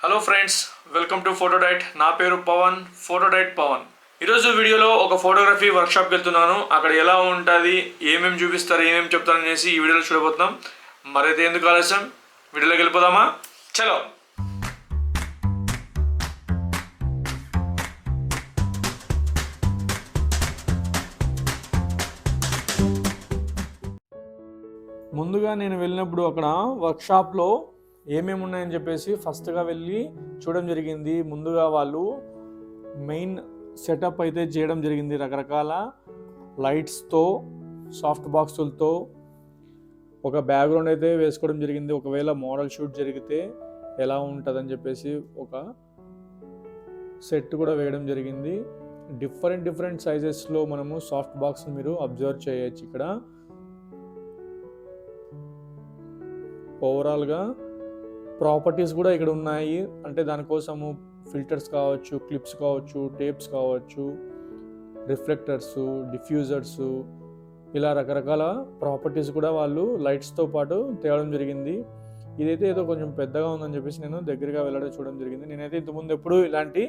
Hello friends, welcome to ఫోటోడైట్. నా పేరు పవన్, ఫోటోడైట్ పవన్. ఈరోజు వీడియోలో ఒక ఫోటోగ్రఫీ వర్క్షాప్కి వెళ్తున్నాను. అక్కడ ఎలా ఉంటుంది, ఏమేమి చూపిస్తారు, ఏమేమి చెప్తారు అనేసి ఈ వీడియోలో చూడబోతున్నాం. మరైతే ఎందుకు ఆలస్యం, వీడియోలోకి వెళ్ళిపోదామా? చలో. ముందుగా నేను వెళ్ళినప్పుడు అక్కడ వర్క్షాప్లో ఏమేమి ఉన్నాయని చెప్పేసి ఫస్ట్గా వెళ్ళి చూడడం జరిగింది. ముందుగా వాళ్ళు మెయిన్ సెటప్ అయితే చేయడం జరిగింది. రకరకాల లైట్స్తో, సాఫ్ట్ బాక్సులతో ఒక బ్యాక్గ్రౌండ్ అయితే వేసుకోవడం జరిగింది. ఒకవేళ మోడల్ షూట్ జరిగితే ఎలా ఉంటుందని చెప్పేసి ఒక సెట్ కూడా వేయడం జరిగింది. డిఫరెంట్ సైజెస్లో మనము సాఫ్ట్ బాక్స్ మీరు అబ్జర్వ్ చేయొచ్చు. ఇక్కడ ఓవరాల్గా ప్రాపర్టీస్ కూడా ఇక్కడ ఉన్నాయి. అంటే దానికోసము ఫిల్టర్స్ కావచ్చు, క్లిప్స్ కావచ్చు, టేప్స్ కావచ్చు, రిఫ్లెక్టర్స్, డిఫ్యూజర్స్, ఇలా రకరకాల ప్రాపర్టీస్ కూడా వాళ్ళు లైట్స్తో పాటు తేవడం జరిగింది. ఇదైతే ఏదో కొంచెం పెద్దగా ఉందని చెప్పేసి నేను దగ్గరగా వెళ్ళడం చూడడం జరిగింది. నేనైతే ఇంతకుముందు ఎప్పుడు ఇలాంటి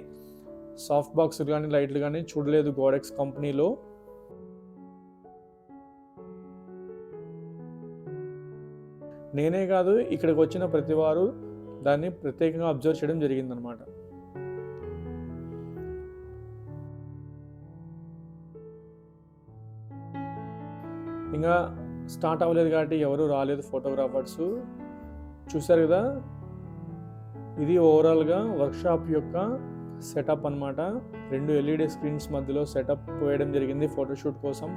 సాఫ్ట్ బాక్స్ కానీ లైట్లు కానీ చూడలేదు గోడెక్స్ కంపెనీలో. నేనే కాదు, ఇక్కడికి వచ్చిన ప్రతి వారు దాన్ని ప్రత్యేకంగా అబ్జర్వ్ చేయడం జరిగిందనమాట. ఇంకా స్టార్ట్ అవ్వలేదు కాబట్టి ఎవరు రాలేదు ఫోటోగ్రాఫర్స్. చూశారు కదా, ఇది ఓవరాల్గా వర్క్షాప్ యొక్క సెటప్ అనమాట. 2 LED స్క్రీన్స్ మధ్యలో సెటప్ వేయడం జరిగింది ఫోటోషూట్ కోసం,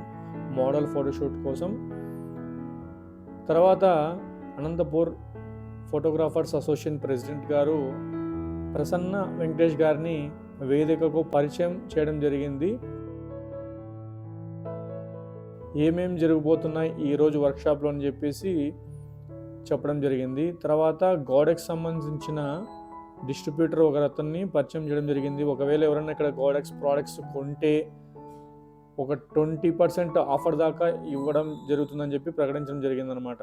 మోడల్ ఫోటోషూట్ కోసం. తర్వాత అనంతపూర్ ఫోటోగ్రాఫర్స్ అసోసియేషన్ ప్రెసిడెంట్ గారు ప్రసన్న వెంకటేష్ గారిని వేదికకు పరిచయం చేయడం జరిగింది. ఏమేం జరగబోతున్నాయి ఈరోజు వర్క్షాప్లో అని చెప్పేసి చెప్పడం జరిగింది. తర్వాత గోడెక్స్ సంబంధించిన డిస్ట్రిబ్యూటర్ ఒకరతన్ని పరిచయం చేయడం జరిగింది. ఒకవేళ ఎవరైనా ఇక్కడ గోడెక్స్ ప్రోడక్ట్స్ కొంటే ఒక 20% ఆఫర్ దాకా ఇవ్వడం జరుగుతుందని చెప్పి ప్రకటించడం జరిగిందనమాట.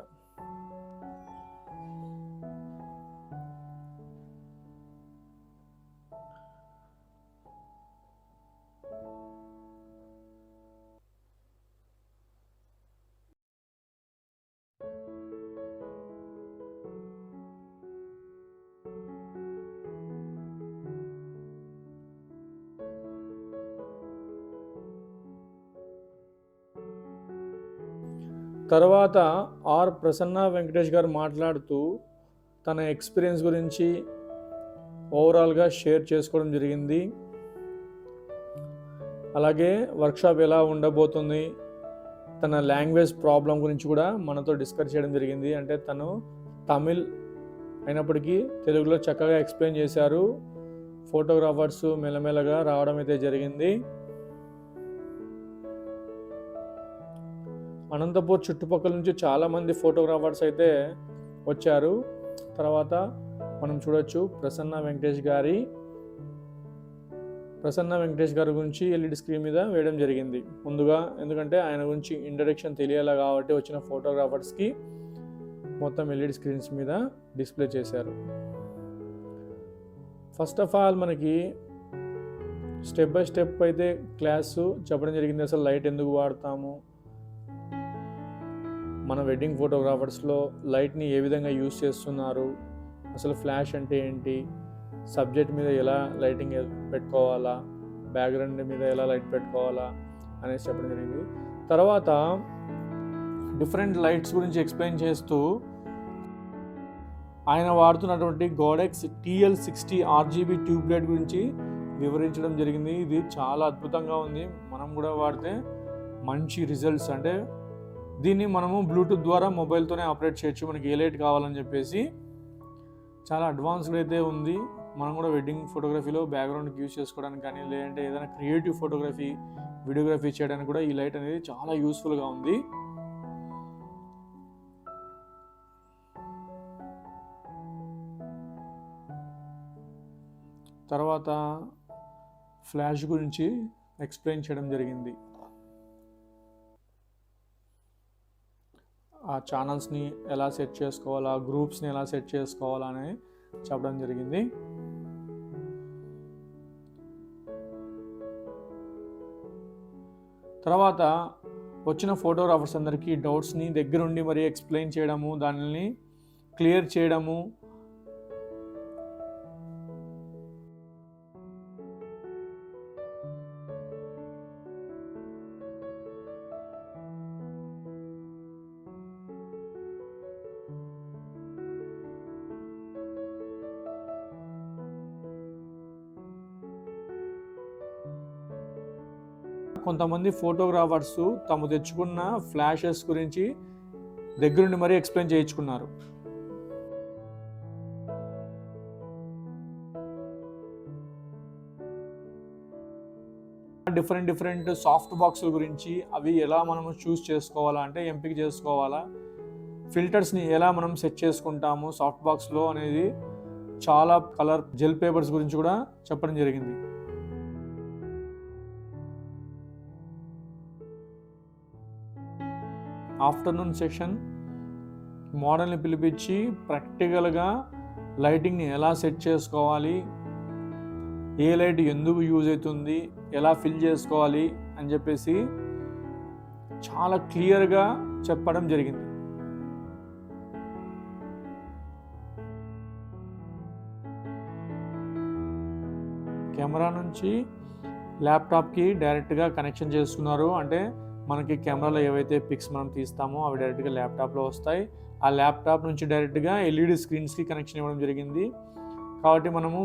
తర్వాత ఆర్ ప్రసన్న వెంకటేష్ గారు మాట్లాడుతూ తన ఎక్స్పీరియన్స్ గురించి ఓవరాల్గా షేర్ చేసుకోవడం జరిగింది. అలాగే వర్క్షాప్ ఎలా ఉండబోతుంది, తన లాంగ్వేజ్ ప్రాబ్లం గురించి కూడా మనతో డిస్కస్ చేయడం జరిగింది. అంటే తను తమిళ్ అయినప్పటికీ తెలుగులో చక్కగా ఎక్స్ప్లెయిన్ చేశారు. ఫోటోగ్రాఫర్స్ మెల్లమెల్లగా రావడం అయితే జరిగింది. అనంతపూర్ చుట్టుపక్కల నుంచి చాలామంది ఫోటోగ్రాఫర్స్ అయితే వచ్చారు. తర్వాత మనం చూడొచ్చు ప్రసన్న వెంకటేష్ గారి గురించి LED స్క్రీన్ మీద వేయడం జరిగింది ముందుగా. ఎందుకంటే ఆయన గురించి ఇంట్రడక్షన్ తెలియాలి కాబట్టి వచ్చిన ఫోటోగ్రాఫర్స్కి మొత్తం LED స్క్రీన్స్ మీద డిస్ప్లే చేశారు. ఫస్ట్ ఆఫ్ ఆల్ మనకి స్టెప్ బై స్టెప్ అయితే క్లాసు చెప్పడం జరిగింది. అసలు లైట్ ఎందుకు వాడతాము, మన వెడ్డింగ్ ఫోటోగ్రాఫర్స్లో లైట్ని ఏ విధంగా యూజ్ చేస్తున్నారు, అసలు ఫ్లాష్ అంటే ఏంటి, సబ్జెక్ట్ మీద ఎలా లైటింగ్ పెట్టుకోవాలా, బ్యాక్గ్రౌండ్ మీద ఎలా లైట్ పెట్టుకోవాలా అనేసి చెప్పడం జరిగింది. తర్వాత డిఫరెంట్ లైట్స్ గురించి ఎక్స్ప్లెయిన్ చేస్తూ ఆయన వాడుతున్నటువంటి Godox TL60 RGB tube light గురించి వివరించడం జరిగింది. ఇది చాలా అద్భుతంగా ఉంది. మనం కూడా వాడితే మంచి రిజల్ట్స్, అంటే దీన్ని మనము బ్లూటూత్ ద్వారా మొబైల్తోనే ఆపరేట్ చేయొచ్చు. మనకి ఏ లైట్ కావాలని చెప్పేసి చాలా అడ్వాన్స్డ్ అయితే ఉంది. మనం కూడా వెడ్డింగ్ ఫోటోగ్రఫీలో బ్యాక్గ్రౌండ్కి యూజ్ చేసుకోవడానికి కానీ, లేదంటే ఏదైనా క్రియేటివ్ ఫోటోగ్రఫీ, వీడియోగ్రఫీ చేయడానికి కూడా ఈ లైట్ అనేది చాలా యూస్ఫుల్గా ఉంది. తర్వాత ఫ్లాష్ గురించి ఎక్స్ప్లెయిన్ చేయడం జరిగింది. ఆ ఛానల్స్ని ఎలా సెట్ చేసుకోవాలా, గ్రూప్స్ని ఎలా సెట్ చేసుకోవాలా అని చెప్పడం జరిగింది. తర్వాత వచ్చిన ఫోటోగ్రాఫర్స్ అందరికీ డౌట్స్ని దగ్గరుండి మరి ఎక్స్ప్లెయిన్ చేయడము, దానిని క్లియర్ చేయడము, కొంతమంది ఫోటోగ్రాఫర్స్ తాము తెచ్చుకున్న ఫ్లాషెస్ గురించి దగ్గరుండి మరీ ఎక్స్ప్లెయిన్ చేయించుకున్నారు. డిఫరెంట్ సాఫ్ట్ బాక్సుల గురించి, అవి ఎలా మనం చూస్ చేసుకోవాలా అంటే ఎంపిక చేసుకోవాలా, ఫిల్టర్స్ని ఎలా మనం సెట్ చేసుకుంటాము సాఫ్ట్ బాక్స్లో అనేది, చాలా కలర్ జెల్ పేపర్స్ గురించి కూడా చెప్పడం జరిగింది. ఆఫ్టర్నూన్ సెషన్ మోడల్ని పిలిపించి ప్రాక్టికల్గా లైటింగ్ని ఎలా సెట్ చేసుకోవాలి, ఏ లైట్ ఎందుకు యూజ్ అవుతుంది, ఎలా ఫిల్ చేసుకోవాలి అని చెప్పేసి చాలా క్లియర్గా చెప్పడం జరిగింది. కెమెరా నుంచి ల్యాప్టాప్కి డైరెక్ట్గా కనెక్షన్ చేసుకున్నారు. అంటే మనకి కెమెరాలో ఏవైతే పిక్స్ మనం తీస్తామో అవి డైరెక్ట్గా ల్యాప్టాప్లో వస్తాయి. ఆ ల్యాప్టాప్ నుంచి డైరెక్ట్గా ఎల్ఈడి స్క్రీన్స్కి కనెక్షన్ ఇవ్వడం జరిగింది. కాబట్టి మనము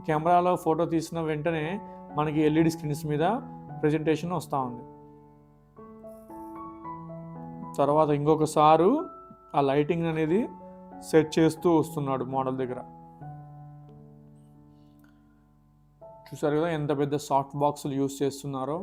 కెమెరాలో ఫోటో తీసిన వెంటనే మనకి ఎల్ఈడి స్క్రీన్స్ మీద ప్రజెంటేషన్ వస్తూ ఉంది. తర్వాత ఇంకొకసారి ఆ లైటింగ్ అనేది సెట్ చేస్తూ వస్తున్నాడు మోడల్ దగ్గర. చూసారు కదా ఎంత పెద్ద సాఫ్ట్ బాక్సులు యూజ్ చేస్తున్నారో.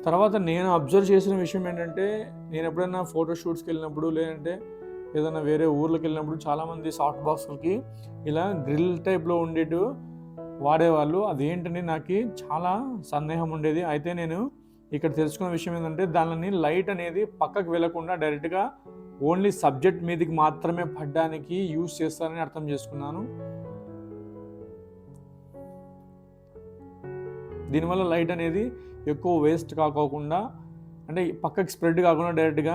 తర్వాత నేను అబ్జర్వ్ చేసిన విషయం ఏంటంటే, నేను ఎప్పుడైనా ఫోటోషూట్స్కి వెళ్ళినప్పుడు లేదంటే ఏదైనా వేరే ఊర్లోకి వెళ్ళినప్పుడు చాలామంది సాఫ్ట్ బాక్స్లకి ఇలా గ్రిల్ టైప్లో ఉండేటు వాడేవాళ్ళు. అదేంటని నాకు చాలా సందేహం ఉండేది. అయితే నేను ఇక్కడ తెలుసుకున్న విషయం ఏంటంటే, దానిని లైట్ అనేది పక్కకు వెళ్లకుండా డైరెక్ట్గా ఓన్లీ సబ్జెక్ట్ మీదకి మాత్రమే పడడానికి యూజ్ చేస్తారని అర్థం చేసుకున్నాను. దీనివల్ల లైట్ అనేది ఎక్కువ వేస్ట్ కాకోకుండా, అంటే పక్కకి స్ప్రెడ్ కాకుండా డైరెక్ట్గా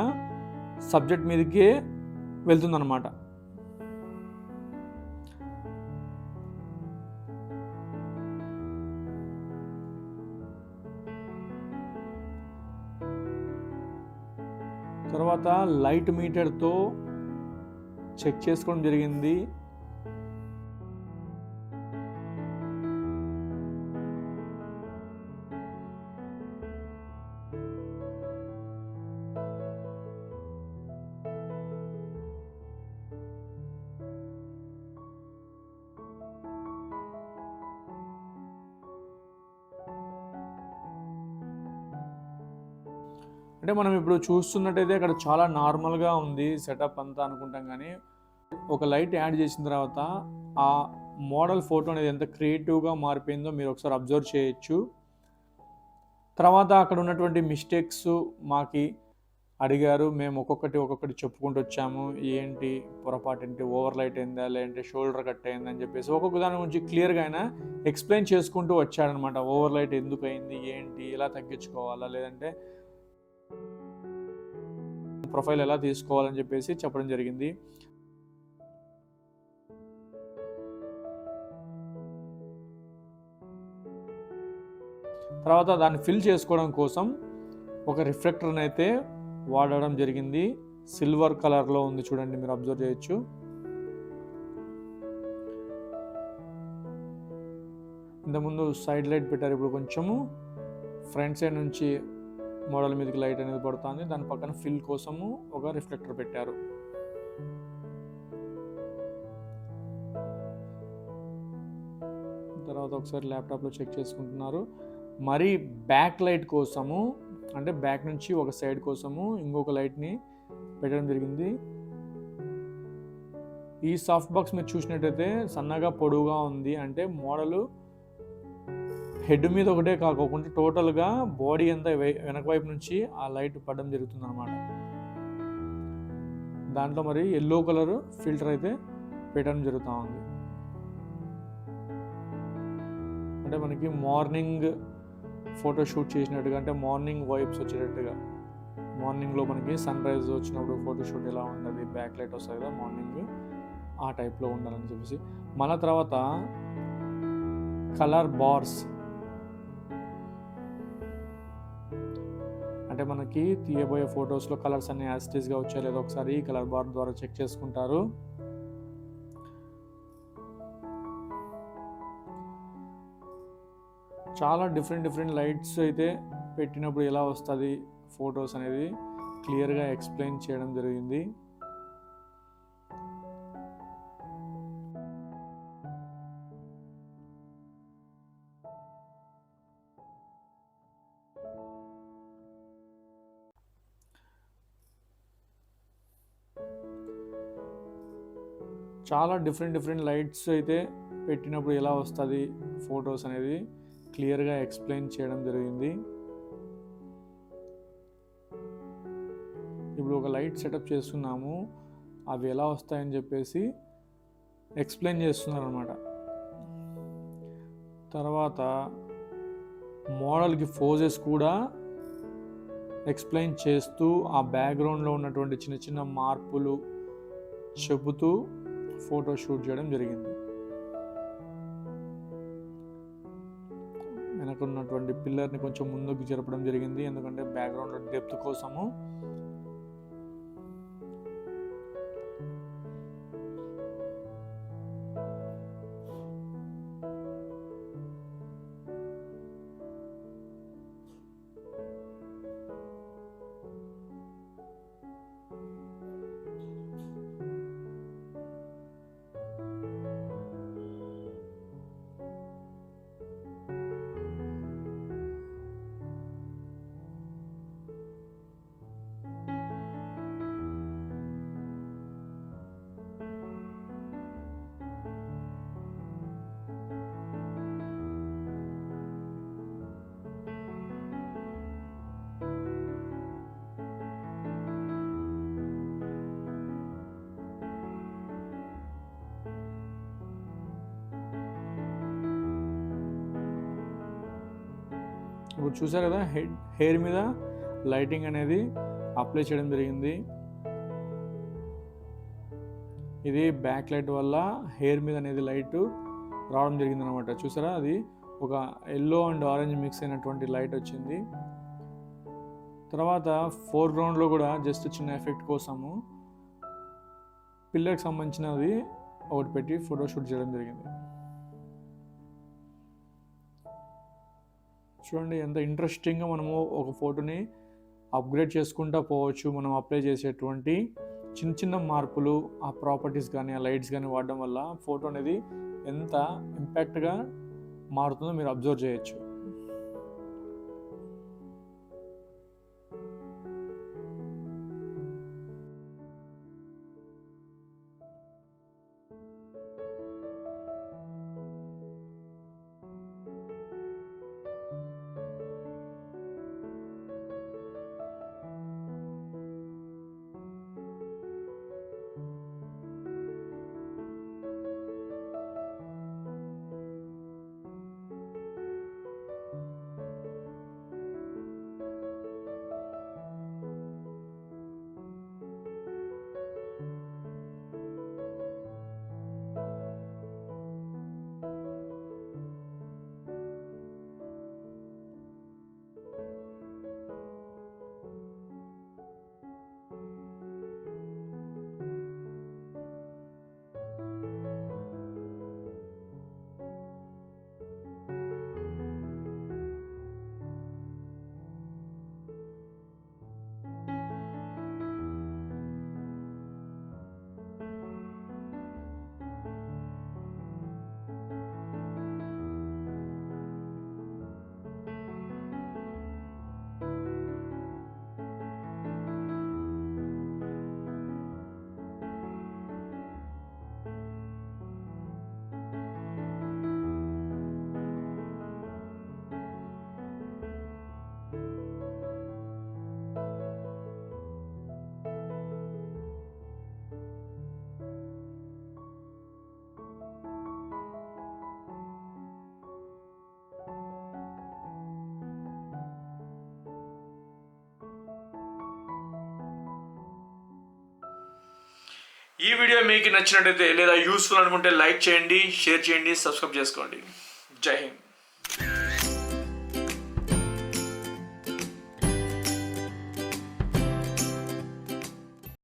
సబ్జెక్ట్ మీదకే వెళ్తుందన్నమాట. తర్వాత లైట్ మీటర్తో చెక్ చేసుకోవడం జరిగింది. అంటే మనం ఇప్పుడు చూస్తున్నట్టయితే అక్కడ చాలా నార్మల్గా ఉంది సెటప్ అంతా అనుకుంటాం, కానీ ఒక లైట్ యాడ్ చేసిన తర్వాత ఆ మోడల్ ఫోటో అనేది ఎంత క్రియేటివ్గా మారిపోయిందో మీరు ఒకసారి అబ్జర్వ్ చేయొచ్చు. తర్వాత అక్కడ ఉన్నటువంటి మిస్టేక్స్ మాకి అడిగారు, మేము ఒక్కొక్కటి చెప్పుకుంటూ వచ్చాము. ఏంటి పొరపాటు, ఏంటి ఓవర్ లైట్ అయిందా, లేదంటే షోల్డర్ కట్ అయిందా అని చెప్పేసి ఒక్కొక్క దాని గురించి క్లియర్గా ఆయన ఎక్స్ప్లెయిన్ చేసుకుంటూ వచ్చాడనమాట. ఓవర్ లైట్ ఎందుకు అయింది, ఏంటి, ఎలా తగ్గించుకోవాలా, లేదంటే ప్రొఫైల్ ఎలా తీసుకోవాలని చెప్పేసి చెప్పడం జరిగింది. తర్వాత దాన్ని ఫిల్ చేసుకోవడం కోసం ఒక రిఫ్లెక్టర్ని అయితే వాడడం జరిగింది. సిల్వర్ కలర్లో ఉంది, చూడండి, మీరు అబ్జర్వ్ చేయొచ్చు. ఇంతకుముందు సైడ్ లైట్ పెట్టారు, ఇప్పుడు కొంచెము ఫ్రంట్ సైడ్ నుంచి మోడల్ మీదకి లైట్ అనేది పడుతుంది. దాని పక్కన ఫిల్ కోసము ఒక రిఫ్లెక్టర్ పెట్టారు. తర్వాత ఒకసారి ల్యాప్టాప్లో చెక్ చేసుకుంటున్నారు. మరి బ్యాక్ లైట్ కోసము, అంటే బ్యాక్ నుంచి ఒక సైడ్ కోసము ఇంకొక లైట్ని పెట్టడం జరిగింది. ఈ సాఫ్ట్ బాక్స్ మీరు చూసినట్టయితే సన్నగా పొడవుగా ఉంది. అంటే మోడలు హెడ్ మీద ఒకటే కాకోకుండా టోటల్గా బాడీ అంతా వెనక వైపు నుంచి ఆ లైట్ పడడం జరుగుతుంది అనమాట. దాంట్లో మరి ఎల్లో కలర్ ఫిల్టర్ అయితే పెట్టడం జరుగుతూ ఉంది. అంటే మనకి మార్నింగ్ ఫోటో షూట్ చేసినట్టుగా, అంటే మార్నింగ్ వైబ్స్ వచ్చేటట్టుగా, మార్నింగ్లో మనకి సన్ రైజ్ వచ్చినప్పుడు ఫోటో షూట్ ఎలా ఉంటుంది, బ్యాక్ లైట్ వస్తుంది కదా మార్నింగ్, ఆ టైప్లో ఉండాలని చెప్పేసి. మళ్ళీ తర్వాత కలర్ బార్స్, అంటే మనకి తీయబోయే ఫొటోస్లో కలర్స్ అన్ని యాస్టీస్గా వచ్చాయో లేదో ఒకసారి ఈ కలర్ బార్ ద్వారా చెక్ చేసుకుంటారు. చాలా డిఫరెంట్ లైట్స్ అయితే పెట్టినప్పుడు ఎలా వస్తుంది ఫొటోస్ అనేది క్లియర్గా ఎక్స్ప్లెయిన్ చేయడం జరిగింది. చాలా డిఫరెంట్ లైట్స్ అయితే పెట్టినప్పుడు ఎలా వస్తుంది ఫొటోస్ అనేది క్లియర్గా ఎక్స్ప్లెయిన్ చేయడం జరిగింది. ఇప్పుడు ఒక లైట్ సెటప్ చేస్తున్నాము, అవి ఎలా వస్తాయని చెప్పేసి ఎక్స్ప్లెయిన్ చేస్తున్నారు అన్నమాట. తర్వాత మోడల్కి పోజెస్ కూడా ఎక్స్ప్లెయిన్ చేస్తూ ఆ బ్యాక్గ్రౌండ్లో ఉన్నటువంటి చిన్న మార్పులు చెబుతూ ఫోటో షూట్ చేయడం జరిగింది. వెనకున్నటువంటి పిల్లర్ని కొంచెం ముందుకు జరపడం జరిగింది, ఎందుకంటే బ్యాక్గ్రౌండ్లో డెప్త్ కోసము. ఇప్పుడు చూసారు కదా హెయిర్ మీద లైటింగ్ అనేది అప్లై చేయడం జరిగింది. ఇది బ్యాక్ లైట్ వల్ల హెయిర్ మీద అనేది లైట్ రావడం జరిగింది అనమాట. చూసారా, అది ఒక ఎల్లో అండ్ ఆరెంజ్ మిక్స్ అయినటువంటి లైట్ వచ్చింది. తర్వాత ఫోర్గ్రౌండ్లో కూడా జస్ట్ చిన్న ఎఫెక్ట్ కోసము పిల్లర్కి సంబంధించినది ఒకటి పెట్టి ఫోటో షూట్ చేయడం జరిగింది. చూడండి ఎంత ఇంట్రెస్టింగ్గా మనము ఒక ఫోటోని అప్గ్రేడ్ చేసుకుంటూ పోవచ్చు. మనం అప్లై చేసేటువంటి చిన్న మార్పులు, ఆ ప్రాపర్టీస్ కానీ ఆ లైట్స్ కానీ వాడడం వల్ల ఫోటో అనేది ఎంత ఇంపాక్ట్గా మారుతుందో మీరు అబ్జర్వ్ చేయొచ్చు. ఈ వీడియో మీకు నచ్చినట్టయితే లేదా యూస్ఫుల్ అనుకుంటే లైక్ చేయండి, షేర్ చేయండి, సబ్స్క్రైబ్ చేసుకోండి. జై హింద్.